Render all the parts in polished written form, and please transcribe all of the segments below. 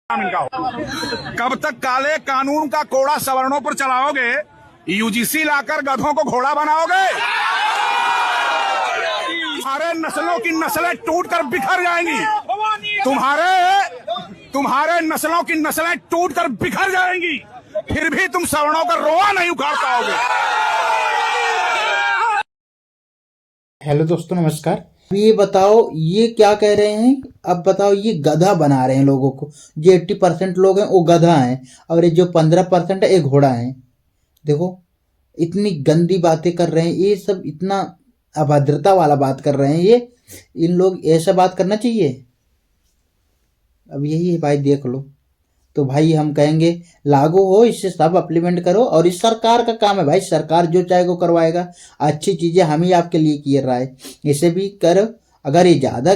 इनका हो। कब तक काले कानून का कोड़ा सवर्णों पर चलाओगे? यूजीसी लाकर गधों को घोड़ा बनाओगे? तुम्हारे नस्लों की नस्लें टूटकर बिखर जाएंगी। तुम्हारे नस्लों की नस्लें टूटकर बिखर जाएंगी, फिर भी तुम सवर्णों का रोआ नहीं उखाड़ पाओगे। हेलो दोस्तों, नमस्कार। ये बताओ, ये क्या कह रहे हैं? अब बताओ, ये गधा बना रहे हैं लोगों को। जो 80% लोग हैं वो गधा हैं, और ये जो 15% है ये घोड़ा है। देखो, इतनी गंदी बातें कर रहे हैं ये सब, इतना अभद्रता वाला बात कर रहे हैं ये। इन लोग ऐसा बात करना चाहिए? अब यही है भाई, देख लो। तो भाई हम कहेंगे लागू हो, इससे सब अप्लीमेंट करो। और इस सरकार का काम है भाई, सरकार जो चाहेगा वो करवाएगा। अच्छी चीज़ें हम ही आपके लिए किए रहा है, इसे भी करो। अगर ये ज़्यादा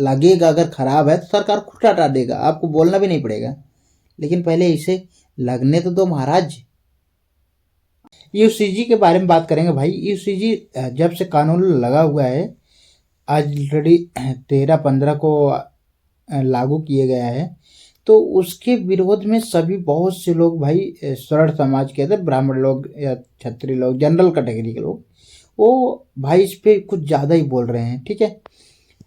लगेगा, अगर ख़राब है तो सरकार खुद हटा देगा, आपको बोलना भी नहीं पड़ेगा। लेकिन पहले इसे लगने तो दो महाराज। यूसीजी के बारे में बात करेंगे भाई। यूसीजी जब से कानून लगा हुआ है, ऑलरेडी 13-15 को लागू किए गया है, तो उसके विरोध में सभी बहुत से लोग भाई, स्वर्ण समाज के थे, ब्राह्मण लोग या क्षत्रिय लोग, जनरल कैटेगरी के लोग, वो भाई इस पे कुछ ज़्यादा ही बोल रहे हैं। ठीक है,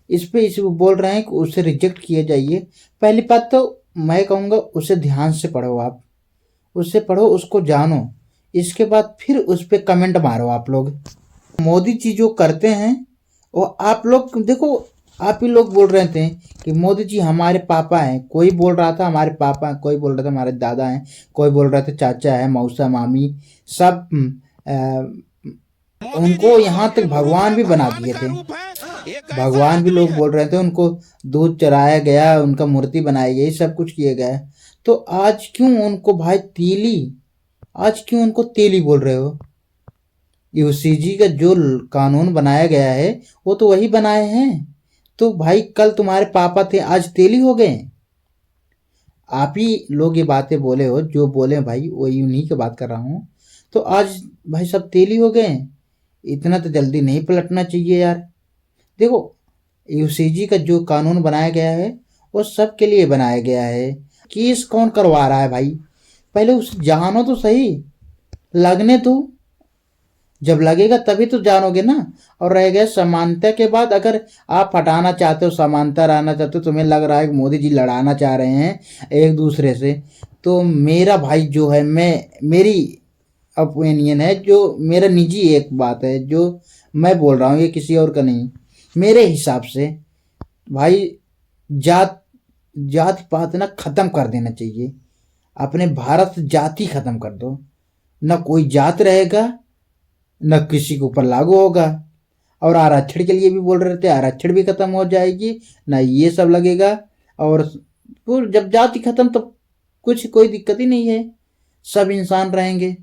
इस पे बोल रहे हैं कि उसे रिजेक्ट किया जाइए। पहली बात तो मैं कहूँगा उसे ध्यान से पढ़ो, आप उससे पढ़ो, उसको जानो। इसके बाद फिर उस पर कमेंट मारो आप लोग। मोदी जी जो करते हैं वो आप लोग देखो। आप ही लोग बोल रहे थे कि मोदी जी हमारे पापा हैं। कोई बोल रहा था हमारे पापा हैं, कोई बोल रहा था हमारे दादा हैं, कोई बोल रहा था चाचा है, मौसा, मामी, सब उनको यहाँ तक भगवान भी बना दिए थे। भगवान भी लोग बोल रहे थे, उनको दूध चढ़ाया गया, उनका मूर्ति बनाई गई, सब कुछ किया गया। तो आज क्यों उनको भाई तेली बोल रहे हो? यूसीजी का जो कानून बनाया गया है वो तो वही बनाए हैं। तो भाई कल तुम्हारे पापा थे, आज तेली हो गए। आप ही लोग ये बातें बोले हो, जो बोले भाई वही उन्हीं की बात कर रहा हूँ। तो आज भाई सब तेली हो गए। इतना तो जल्दी नहीं पलटना चाहिए यार। देखो, यूसीजी का जो कानून बनाया गया है वो सब के लिए बनाया गया है। केस कौन करवा रहा है भाई? पहले उसे जानो तो सही, लगने तो, जब लगेगा तभी तो जानोगे ना। और रह गया समानता के बाद, अगर आप हटाना चाहते हो, समानता रहना चाहते हो, तुम्हें लग रहा है कि मोदी जी लड़ाना चाह रहे हैं एक दूसरे से, तो मेरा भाई जो है, मेरी ओपिनियन है, जो मेरा निजी एक बात है जो मैं बोल रहा हूँ, ये किसी और का नहीं। मेरे हिसाब से भाई जात पात ना ख़त्म कर देना चाहिए। अपने भारत जाति ख़त्म कर दो, ना कोई जात रहेगा, न किसी के ऊपर लागू होगा। और आरक्षण के लिए भी बोल रहे थे, आरक्षण भी खत्म हो जाएगी, ना ये सब लगेगा। और जब जाति खत्म तो कोई दिक्कत ही नहीं है, सब इंसान रहेंगे।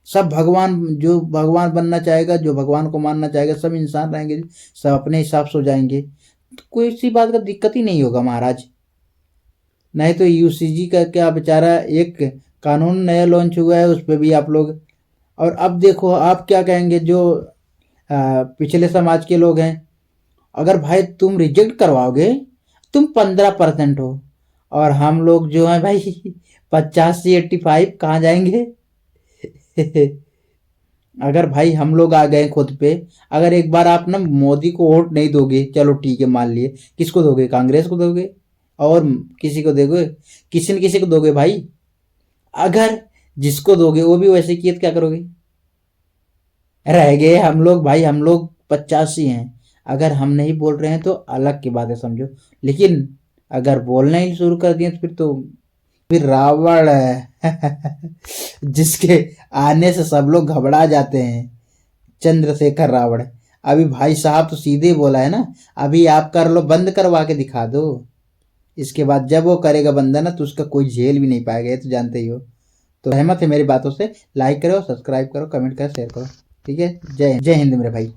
सब भगवान, जो भगवान बनना चाहेगा, जो भगवान को मानना चाहेगा, सब इंसान रहेंगे, सब अपने हिसाब से हो जाएंगे। तो कोई सी बात का दिक्कत ही नहीं होगा महाराज। नहीं तो यूसीजी का क्या बेचारा, एक कानून नया लॉन्च हुआ है, उस पर भी आप लोग। और अब देखो आप क्या कहेंगे, जो पिछले समाज के लोग हैं। अगर भाई तुम रिजेक्ट करवाओगे, तुम 15% हो, और हम लोग जो हैं भाई 50 से 85 कहाँ जाएंगे? अगर भाई हम लोग आ गए खुद पे, अगर एक बार आप ना मोदी को वोट नहीं दोगे, चलो ठीक है मान लिए, किसको दोगे? कांग्रेस को दोगे और किसी को दोगे? किसी न किसी को दोगे भाई। अगर जिसको दोगे वो भी वैसे किए तो क्या करोगे? रह गए हम लोग भाई, हम लोग 85 हैं। अगर हम नहीं बोल रहे हैं तो अलग की बात है, समझो। लेकिन अगर बोलना ही शुरू कर दिए तो फिर रावण जिसके आने से सब लोग घबरा जाते हैं, चंद्रशेखर रावण। अभी भाई साहब तो सीधे बोला है ना, अभी आप कर लो, बंद करवा के दिखा दो। इसके बाद जब वो करेगा बंदा ना, तो उसका कोई झेल भी नहीं पाएगा, ये तो जानते ही हो। तो सहमत है मेरी बातों से? लाइक करो, सब्सक्राइब करो, कमेंट करो, शेयर करो। ठीक है, जय हिंद मेरे भाई।